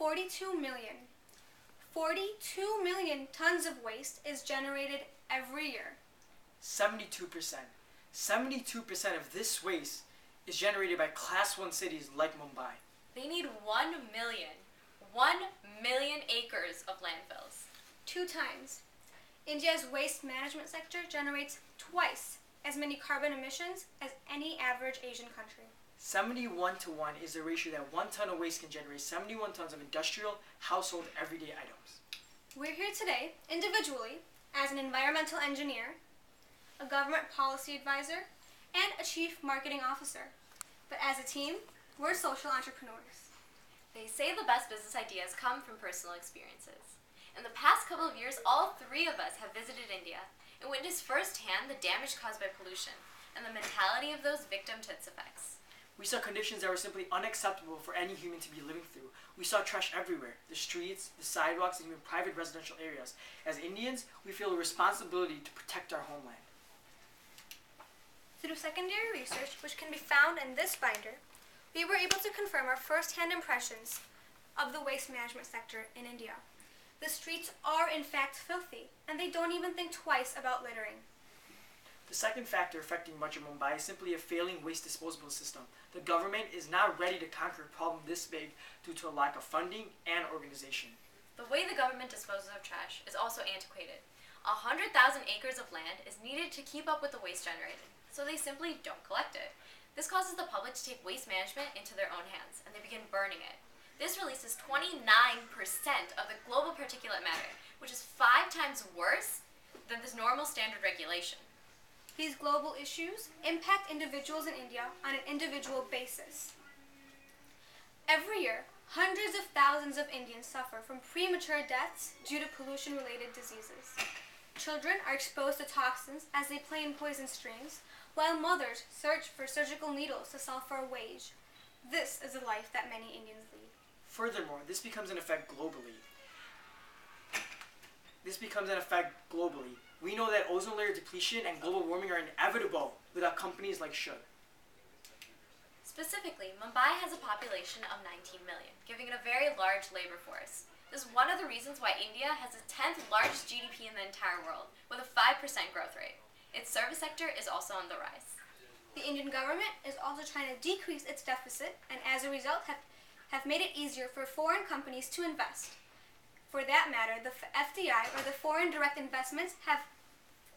42 million. 42 million tons of waste is generated every year. 72%. 72% of this waste is generated by Class 1 cities like Mumbai. They need 1 million acres of landfills. 2 times. India's waste management sector generates twice as many carbon emissions as any average Asian country. 71 to 1 is the ratio that 1 ton of waste can generate 71 tons of industrial, household, everyday items. We're here today, individually, as an environmental engineer, a government policy advisor, and a chief marketing officer. But as a team, we're social entrepreneurs. They say the best business ideas come from personal experiences. In the past couple of years, all 3 of us have visited India and witnessed firsthand the damage caused by pollution and the mentality of those victim to its effects. We saw conditions that were simply unacceptable for any human to be living through. We saw trash everywhere, the streets, the sidewalks, and even private residential areas. As Indians, we feel a responsibility to protect our homeland. Through secondary research, which can be found in this binder, we were able to confirm our first-hand impressions of the waste management sector in India. The streets are in fact filthy, and they don't even think twice about littering. The second factor affecting much of Mumbai is simply a failing waste disposal system. The government is not ready to conquer a problem this big due to a lack of funding and organization. The way the government disposes of trash is also antiquated. 100,000 acres of land is needed to keep up with the waste generated, so they simply don't collect it. This causes the public to take waste management into their own hands, and they begin burning it. This releases 29% of the global particulate matter, which is 5 times worse than this normal standard regulation. These global issues impact individuals in India on an individual basis. Every year, hundreds of thousands of Indians suffer from premature deaths due to pollution-related diseases. Children are exposed to toxins as they play in poison streams, while mothers search for surgical needles to sell for a wage. This is the life that many Indians lead. Furthermore, this becomes an effect globally. We know that ozone layer depletion and global warming are inevitable without companies like Should. Specifically, Mumbai has a population of 19 million, giving it a very large labor force. This is one of the reasons why India has the 10th largest GDP in the entire world, with a 5% growth rate. Its service sector is also on the rise. The Indian government is also trying to decrease its deficit, and as a result have made it easier for foreign companies to invest. For that matter, the FDI, or the foreign direct investments, have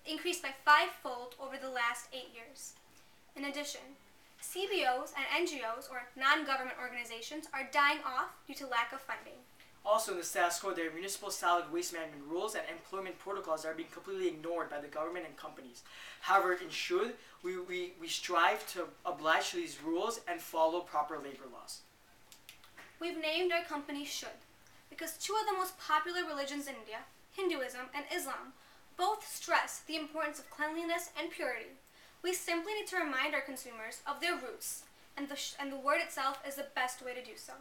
increased by 5-fold over the last 8 years. In addition, CBOs and NGOs, or non-government organizations, are dying off due to lack of funding. Also in the status quo, there are municipal solid waste management rules and employment protocols that are being completely ignored by the government and companies. However, in Should, we strive to oblige to these rules and follow proper labor laws. We've named our company Should because 2 of the most popular religions in India, Hinduism and Islam, both stress the importance of cleanliness and purity. We simply need to remind our consumers of their roots, and the word itself is the best way to do so.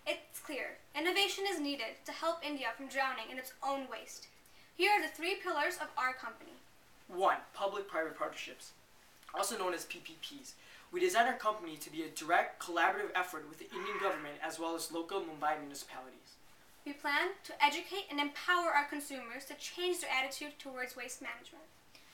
It's clear, innovation is needed to help India from drowning in its own waste. Here are the 3 pillars of our company. 1. Public-private partnerships, also known as PPPs. We designed our company to be a direct, collaborative effort with the Indian government as well as local Mumbai municipalities. We plan to educate and empower our consumers to change their attitude towards waste management.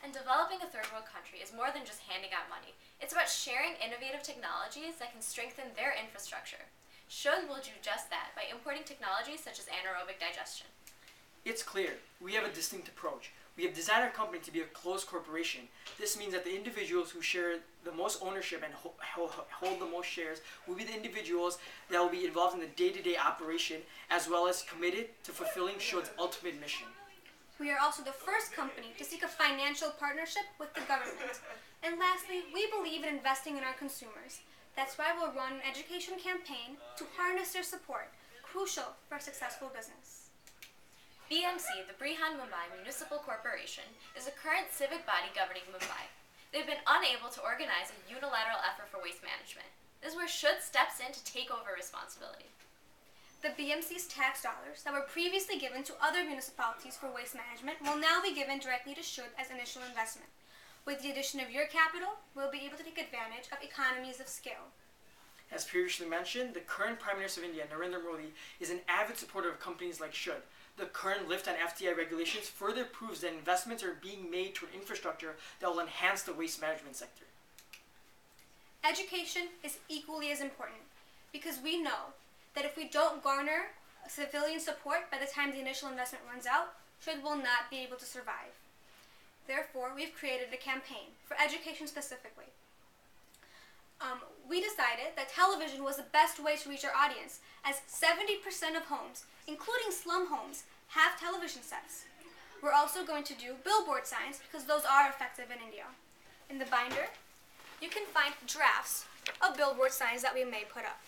And developing a third world country is more than just handing out money. It's about sharing innovative technologies that can strengthen their infrastructure. Should will do just that by importing technologies such as anaerobic digestion. It's clear. We have a distinct approach. We have designed our company to be a closed corporation. This means that the individuals who share the most ownership and hold the most shares will be the individuals that will be involved in the day-to-day operation as well as committed to fulfilling Shoud's ultimate mission. We are also the first company to seek a financial partnership with the government. And lastly, we believe in investing in our consumers. That's why we'll run an education campaign to harness their support, crucial for a successful business. BMC, the Brihan Mumbai Municipal Corporation, is the current civic body governing Mumbai. They've been unable to organize a unilateral effort for waste management. This is where Should steps in to take over responsibility. The BMC's tax dollars that were previously given to other municipalities for waste management will now be given directly to Should as initial investment. With the addition of your capital, we'll be able to take advantage of economies of scale. As previously mentioned, the current Prime Minister of India, Narendra Modi, is an avid supporter of companies like Should. The current lift on FDI regulations further proves that investments are being made toward infrastructure that will enhance the waste management sector. Education is equally as important because we know that if we don't garner civilian support by the time the initial investment runs out, Should will not be able to survive. Therefore, we've created a campaign for education specifically. We decided that television was the best way to reach our audience, as 70% of homes, including slum homes, have television sets. We're also going to do billboard signs because those are effective in India. In the binder, you can find drafts of billboard signs that we may put up.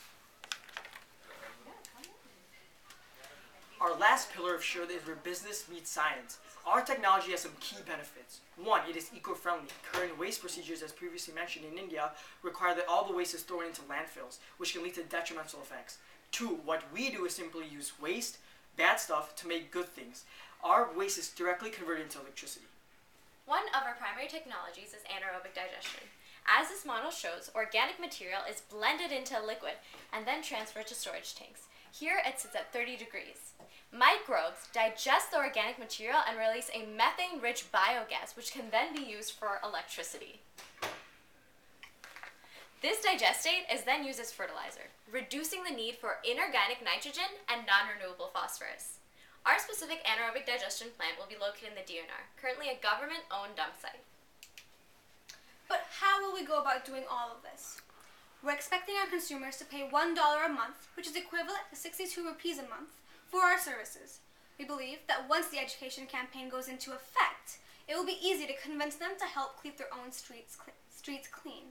Our last pillar of Should is where business meets science. Our technology has some key benefits. One, it is eco-friendly. Current waste procedures, as previously mentioned in India, require that all the waste is thrown into landfills, which can lead to detrimental effects. Two, what we do is simply use waste, bad stuff, to make good things. Our waste is directly converted into electricity. One of our primary technologies is anaerobic digestion. As this model shows, organic material is blended into a liquid and then transferred to storage tanks. Here it sits at 30 degrees. Microbes digest the organic material and release a methane-rich biogas, which can then be used for electricity. This digestate is then used as fertilizer, reducing the need for inorganic nitrogen and non-renewable phosphorus. Our specific anaerobic digestion plant will be located in the DNR, currently a government-owned dump site. But how will we go about doing all of this? We're expecting our consumers to pay $1 a month, which is equivalent to 62 rupees a month, for our services. We believe that once the education campaign goes into effect, it will be easy to convince them to help keep their own streets clean.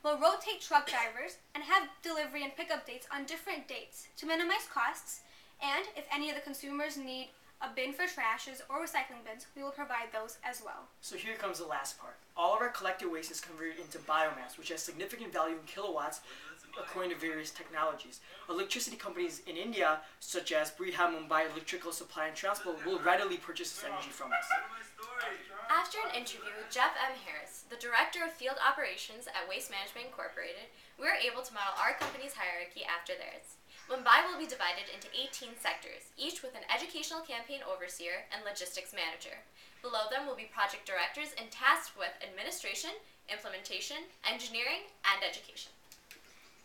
We'll rotate truck drivers and have delivery and pickup dates on different dates to minimize costs, and if any of the consumers need a bin for trashes or recycling bins, we will provide those as well. So here comes the last part. All of our collected waste is converted into biomass, which has significant value in kilowatts according to various technologies. Electricity companies in India, such as Briha Mumbai Electrical Supply and Transport, will readily purchase this energy from us. After an interview with Jeff M. Harris, the Director of Field Operations at Waste Management Incorporated, we were able to model our company's hierarchy after theirs. Mumbai will be divided into 18 sectors, each with an educational campaign overseer and logistics manager. Below them will be project directors and tasked with administration, implementation, engineering, and education.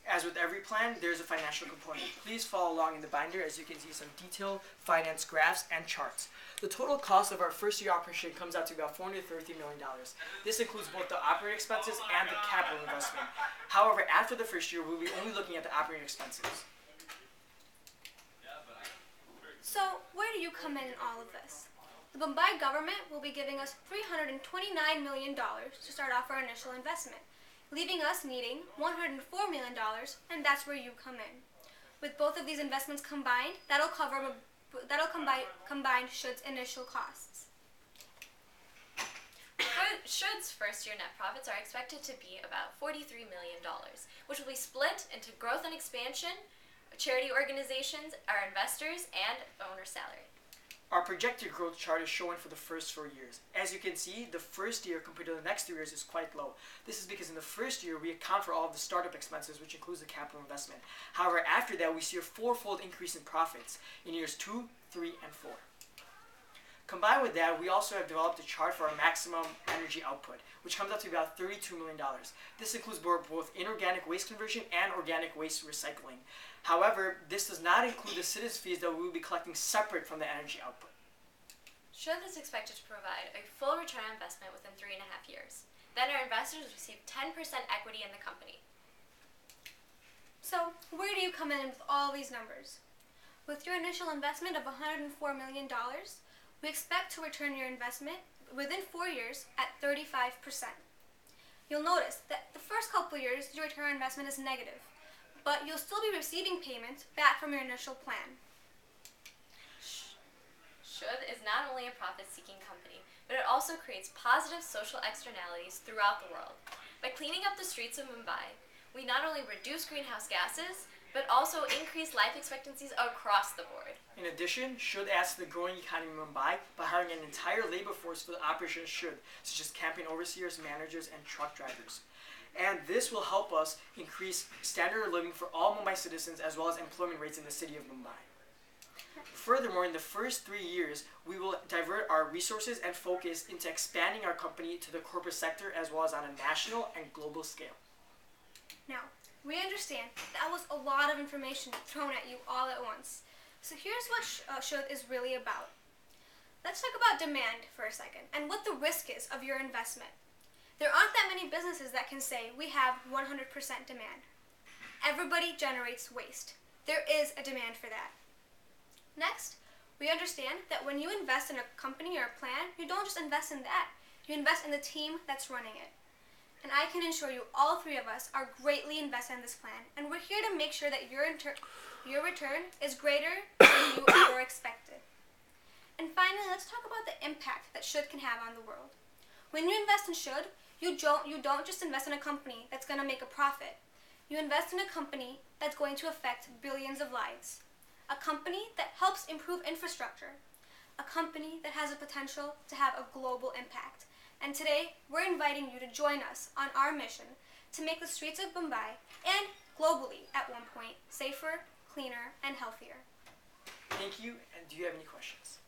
As with every plan, there's a financial component. Please follow along in the binder as you can see some detailed finance graphs and charts. The total cost of our first year operation comes out to about $430 million. This includes both the operating expenses and the capital investment. However, after the first year, we'll be only looking at the operating expenses. So, where do you come in all of this? The Mumbai government will be giving us $329 million to start off our initial investment, leaving us needing $104 million, and that's where you come in. With both of these investments combined, that'll combine Should's initial costs. Should's first-year net profits are expected to be about $43 million, which will be split into growth and expansion, charity organizations, our investors, and owner salary. Our projected growth chart is shown for the first 4 years. As you can see, the first year compared to the next 3 years is quite low. This is because in the first year, we account for all of the startup expenses, which includes the capital investment. However, after that, we see a fourfold increase in profits in years 2, 3, and 4. Combined with that, we also have developed a chart for our maximum energy output, which comes out to about $32 million. This includes both inorganic waste conversion and organic waste recycling. However, this does not include the citizens' fees that we will be collecting separate from the energy output. Should is expected to provide a full return on investment within 3.5 years. Then our investors receive 10% equity in the company. So, where do you come in with all these numbers? With your initial investment of $104 million, we expect to return your investment within 4 years at 35%. You'll notice that the first couple years, your return on investment is negative, but you'll still be receiving payments back from your initial plan. Should is not only a profit-seeking company, but it also creates positive social externalities throughout the world. By cleaning up the streets of Mumbai, we not only reduce greenhouse gases, but also increase life expectancies across the board. In addition, Should adds to the growing economy of Mumbai by hiring an entire labor force for the operation of Should, such as campaign overseers, managers, and truck drivers. And this will help us increase standard of living for all Mumbai citizens as well as employment rates in the city of Mumbai. Furthermore, in the first 3 years, we will divert our resources and focus into expanding our company to the corporate sector as well as on a national and global scale. Now, we understand that was a lot of information thrown at you all at once. So here's what Shudh is really about. Let's talk about demand for a second and what the risk is of your investment. There aren't that many businesses that can say we have 100% demand. Everybody generates waste. There is a demand for that. Next, we understand that when you invest in a company or a plan, you don't just invest in that. You invest in the team that's running it. And I can assure you all three of us are greatly invested in this plan, and we're here to make sure that your return is greater than you ever expected. And finally, let's talk about the impact that Shudh can have on the world. When you invest in Shudh, you don't just invest in a company that's going to make a profit. You invest in a company that's going to affect billions of lives. A company that helps improve infrastructure. A company that has a potential to have a global impact. And today, we're inviting you to join us on our mission to make the streets of Mumbai, and globally at one point, safer, cleaner, and healthier. Thank you, and do you have any questions?